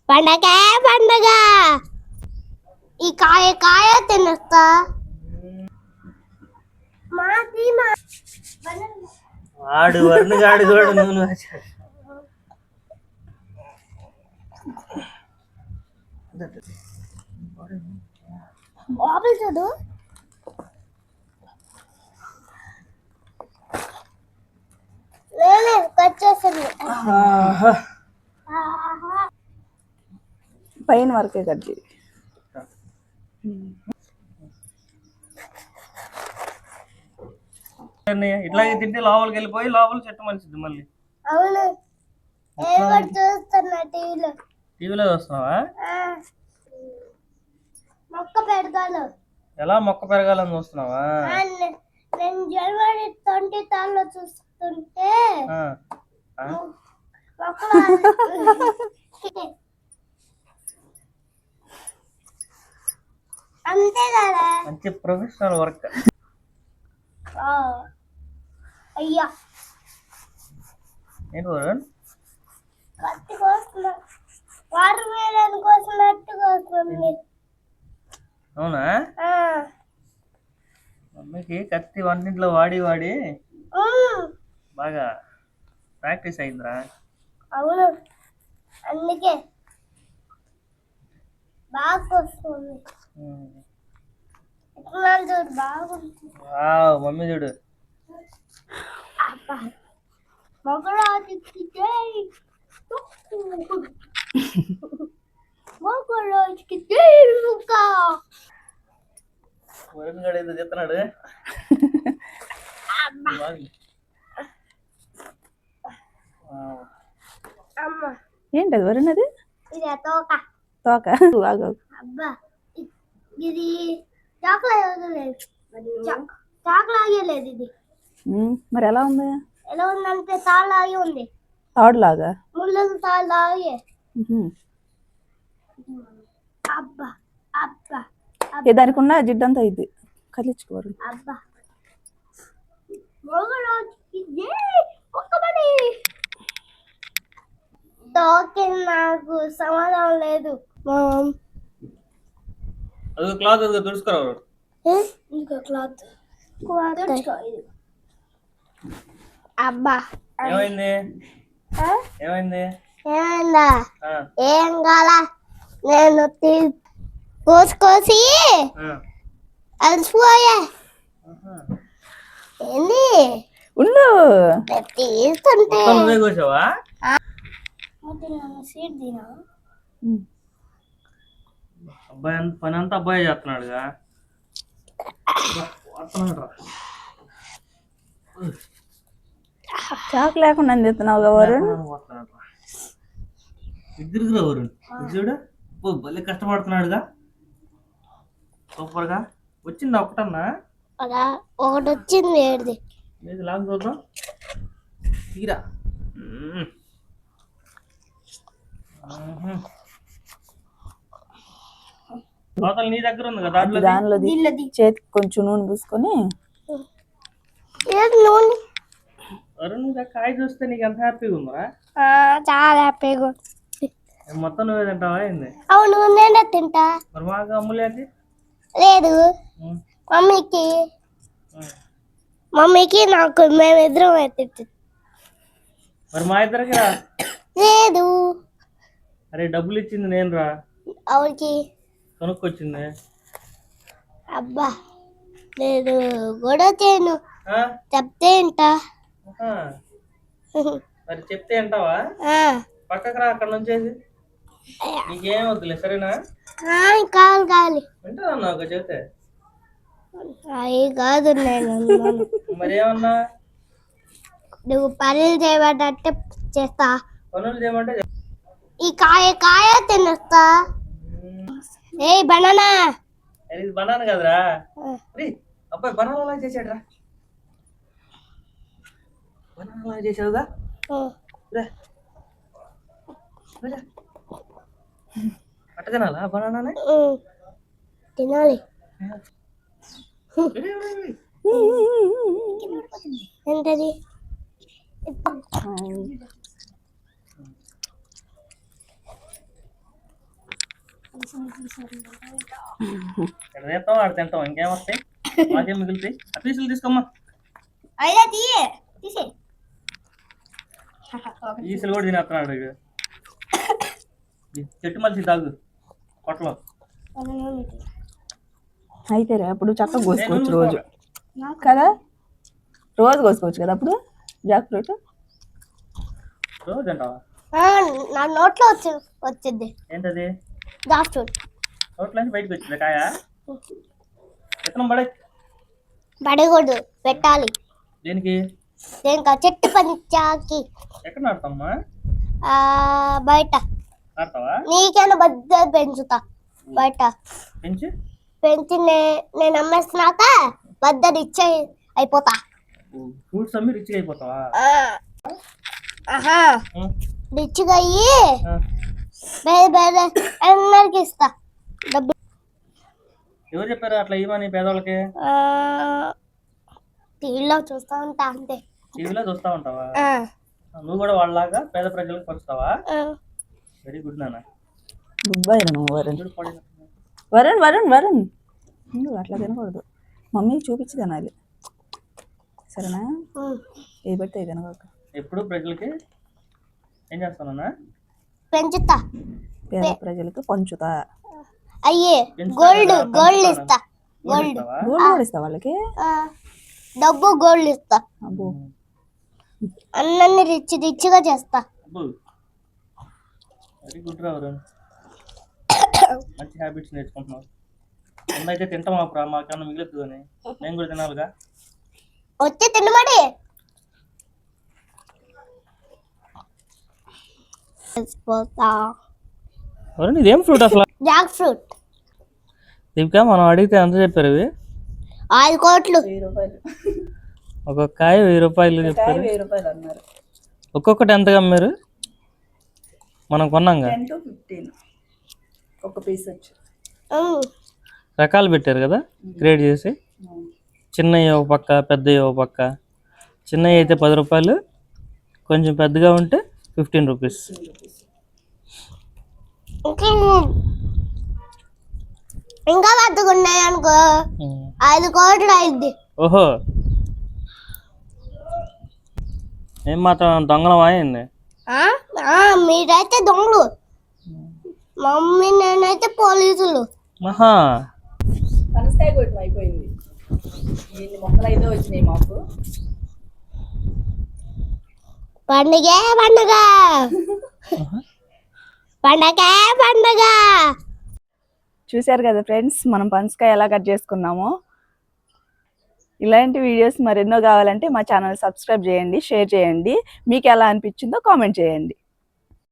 పండగ పండగ ఈ కాయ కాయ తినస్తా వాడు వరుణగాడు చూడు నువ్వు చూడు పైన వరకే కట్ చేయి. ఇట్లాగే తింటే లోపలికి వెళ్ళిపోయి లోపల చెట్టు మలిసిద్ది మళ్ళీ. అవును చూస్తున్నా టీవీలో చూస్తున్నావా? మొక్క పెడతాను. ఎలా మొక్క పెరగాలని చూస్తున్నావా? నేను జనవరి 20 లో చూస్తుంటే అంతే కదా, మంచి ప్రొఫెషనల్ వర్క్. అయ్యా ఏంటి వరుణ్ కత్తి కోస్తున్నా, వాటర్ మెలన్ కోసినట్టు కోస్తుంది. అవునా? మమ్మీకి కత్తి వంటింట్లో వాడి వాడి బాగా ప్రాక్టీస్ అయిందిరా. అవును అందుకే బాగా కోస్తుంది. చూడు బాగుంది. మమ్మీ చూడు. మగరాజుకి జై, మగరాజుకి జై. వరుణ్ గడు ఏదో చెప్తున్నాడు. ఏంటది వరుణ్? అది ఇది తోక. తోక? అబ్బా ఇది చాక్లెట్ చాక్లాగలేదు. ఇది మరి ఎలా ఉంది? ఎలా ఉందంటే తాళాగి ఉంది. తాడులాగా? ముళ్ళు తాళాగే. అబ్బా అబ్బా దానికి ఉన్న జిడ్డంతా ఇది కదిలించుకోరు. అబ్బా తోకే నాకు సమాధానం లేదు. క్లాత్ తుడుచుకోరా. ఇంకా క్లాత్ అబ్బా ఏమైంది? ఏమైంది? ఏమైందా? ఏం కాల, నేను కోసి అలసిపోయా. ఏంది ఉండు తీస్తుంటే నువ్వే కోసావా? సీట్ తినా. అబ్బాయి పని అంతా అబ్బాయి చేస్తున్నాడుగా. చాకు లేకుండా తిస్తున్నావుగా వరుణ్. ఇద్దరుగా వరుణ్ చూడు భలే కష్టపడుతున్నాడుగా. సూపర్ గా వచ్చిందా? ఒకటన్నా ఒకటి వచ్చింది. ఏడిది లేదు లాగా చూద్దాం. తీరా అవతల నీ దగ్గర ఉంది కదా, దానిలో చేతికి కొంచెం నూనె పూసుకొని. వరుణ్ కాయ చూస్తే నీకు ఎంత హ్యాపీగా ఉందా? చాలా హ్యాపీగా. మొత్తం నువ్వే తింటావా? ఏంది? అవును నేనే తింటా. మరి మాకు అమ్ములేంటి? లేదు మమ్మీకి నాకు మేమిద్దరం తింటాం. మరి మా ఇద్దరికి లేదు. అరే డబ్బులు ఇచ్చింది నేను రా. అవునికి కొనుక్కొచ్చింది. అబ్బా లేదు గొడవ చేయను, చెప్తే వింటా. మరి చెప్తే వింటావా? పక్కకు రా అక్కడ నుంచి. నీకేం వద్దులే సరేనా? కావాలి వింటా అన్నావు చెప్తే. అవి కాదు నేను మరి ఏమన్నా? నువ్వు పనులు చేయబడ్డట్టే చేస్తా. పనులు చేయమంటే ఈ కాయ కాయ తినేస్తా. ఏ బనానా. ఇది బనానా కదరా. అబ్బాయి బనానా లాగా చేసాడు రా. బనానా లాగా చేసావుగా. అట్ట తినాలా బనానా? తినాలి. ఏంటది? ఇక్కడ తీస్తాం ఆడ తింటాం ఇంకేం వస్తాయి మాకేం మిగులుతాయి ఆ పీసులు తీసుకోమ్మా అయ్యా తీసే పీసులు కూడా తినేస్తున్నాడు వీడు. ఈ చెట్టు మలిసి తాగు పొట్టలో అయితే రే అప్పుడు చక్కగా కోసుకోవచ్చు రోజు కదా, రోజు కోసుకోవచ్చు కదా అప్పుడు జాక్ ఫ్రూట్. రోజు తింటావా? నా నోట్లో వచ్చింది ఏంటది? Jack fruit. నోట్లో నుంచి బయటకు వచ్చింది కాయ. విత్తనం పడే. పడకూడదు, పెట్టాలి. దేనికి? దేనికా? చెట్టు పంచాకి. ఎక్కడ నాడతామ్మా? బయట. నాడతావా? నీకేనా బద్ద పెంచుతా బయట పెంచి నేను అమ్మేస్తున్నాక బద్ద రిచ్ అయిపోతా. ఫ్రూట్స్ అమ్మి రిచ్ అయిపోతావా? రిచ్గా అయ్యి వేరే అందరికి ఇస్తా డబ్బులు. ఎవరు చెప్పారు అట్లా ఇవ్వని పేదవాళ్ళకి? టీవీలో చూస్తా ఉంటా అంతే. టీవీలో చూస్తా ఉంటావా? నువ్వు కూడా వాళ్ళలాగా పేద ప్రజలకు పంచుతావా? వెరీ గుడ్ నాన్న. దుబ్బాయి నువ్వు వరుణ్ వరుణ్ వరుణ్ నువ్వు అట్లా తినకూడదు, మమ్మీకి చూపించి తినాలి సరేనా? ఏ పెడితే తినకూడదు. ఎప్పుడు ప్రజలకి ఏం చేస్తానన్నా? పెంచుతా, పేద ప్రజలకు పంచుతా. అయ్యే గోల్డ్ ఇస్తా. గోల్డ్ కూడా ఇస్తా వాళ్ళకి, డబ్బు గోల్డ్ ఇస్తా. అబ్బో అన్నీ రిచ్గా చేస్తా. వెరీ గుడ్ రా వరుణ్, మంచి హ్యాబిట్స్ నేర్చుకుంటున్నావు. ముందైతే తింటాం అప్పుడు మాకన్నా మిగులుతుంది అని నేను కూడా తినాలిగా. వచ్చి తినమడి. వరుణ్ ఇదేం ఫ్రూట్ అసలు? Jack fruit. దీపిక మనం అడిగితే ఎంత చెప్పారు? ఇవి 5 కోట్లు. ఒక్కొక్క కాయ 1000 రూపాయలు చెప్పారు. 1000 రూపాయలు అన్నారు. ఒక్కొక్కటి ఎంతగా అమ్మారు? మనం కొన్నాంగా 10 to 15 ఒక పీస్ వచ్చి. రకాలు పెట్టారు కదా గ్రేడ్ చేసి, చిన్నవి ఒక పక్క పెద్దవి ఒక పక్క. చిన్నవి అయితే 10 రూపాయలు, కొంచెం పెద్దగా ఉంటే 15 రూపీస్. ఇంకా పెద్దగా ఉన్నాయి అనుకో 5 కోట్లు అయింది. ఓహో, ఏం మాత్రం దొంగలం అయింది. మీరైతే దొంగలు, మమ్మీ నేనైతే పోలీసులు. మహా పనసకాయ కొట్టం అయిపోయింది, ఎన్ని మొక్కలు అయితే వచ్చినాయి మాకు. పండుగ చూశారు కదా ఫ్రెండ్స్, మనం పనసకాయ ఎలా కట్ చేసుకున్నామో. ఇలాంటి వీడియోస్ మరెన్నో కావాలంటే మా ఛానల్ సబ్స్క్రైబ్ చేయండి, షేర్ చేయండి. మీకు ఎలా అనిపించిందో కామెంట్ చేయండి.